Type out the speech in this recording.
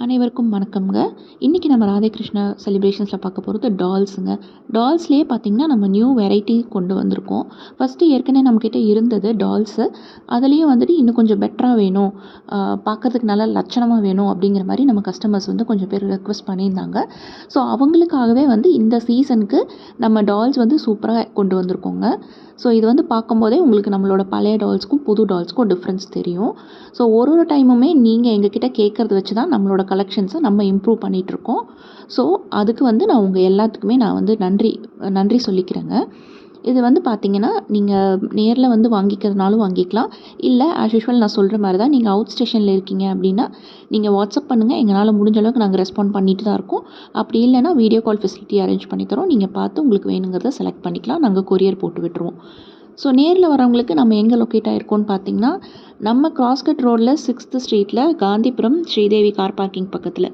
அனைவருக்கும் வணக்கம்ங்க. இன்றைக்கி நம்ம ராதேகிருஷ்ணா செலிப்ரேஷன்ஸில் பார்க்க போகிறது டால்ஸுங்க. டால்ஸ்லேயே பார்த்திங்கன்னா நம்ம நியூ வெரைட்டி கொண்டு வந்திருக்கோம். ஃபஸ்ட்டு ஏற்கனவே நம்மக்கிட்ட இருந்தது டால்ஸு. அதுலேயும் வந்துட்டு இன்னும் கொஞ்சம் பெட்டராக வேணும், பார்க்குறதுக்கு நல்லா லட்சணமாக வேணும் அப்படிங்கிற மாதிரி நம்ம கஸ்டமர்ஸ் வந்து கொஞ்சம் பேர் ரெக்வஸ்ட் பண்ணியிருந்தாங்க. ஸோ அவங்களுக்காகவே வந்து இந்த சீசனுக்கு நம்ம டால்ஸ் வந்து சூப்பராக கொண்டு வந்திருக்கோங்க. ஸோ இது வந்து பார்க்கும்போதே உங்களுக்கு நம்மளோட பழைய டால்ஸ்க்கும் புது டால்ஸ்க்கும் டிஃப்ரென்ஸ் தெரியும். ஸோ ஒரு டைமுமே நீங்கள் எங்ககிட்ட கேட்குறத வச்சு தான் நம்மளோட கலெக்ஷன்ஸை நம்ம இம்ப்ரூவ் பண்ணிகிட்ருக்கோம். ஸோ அதுக்கு வந்து நான் உங்கள் எல்லாத்துக்குமே நான் வந்து நன்றி சொல்லிக்கிறேங்க. இது வந்து பார்த்திங்கன்னா நீங்கள் நேரில் வந்து வாங்கிக்கிறதுனாலும் வாங்கிக்கலாம். இல்லை ஆஸ் யூஷுவல் நான் சொல்கிற மாதிரி தான், நீங்கள் அவுட் ஸ்டேஷனில் இருக்கீங்க அப்படின்னா நீங்கள் வாட்ஸ்அப் பண்ணுங்கள். எங்களால் முடிஞ்ச அளவுக்கு நாங்கள் ரெஸ்பாண்ட் பண்ணிட்டு தான் இருக்கோம். அப்படி இல்லைனா வீடியோ கால் ஃபெசிலிட்டி அரேஞ்ச் பண்ணி தரோம். நீங்கள் பார்த்து உங்களுக்கு வேணுங்கிறத செலக்ட் பண்ணிக்கலாம். நாங்கள் கொரியர் போட்டு விட்டுருவோம். ஸோ நேரில் வரவங்களுக்கு நம்ம எங்கே லொக்கேட் ஆகிருக்கோன்னு பார்த்தீங்கன்னா, நம்ம கிராஸ்கட் ரோடில் 6th ஸ்ட்ரீட்டில் காந்திபுரம் ஸ்ரீதேவி கார் பார்க்கிங் பக்கத்தில்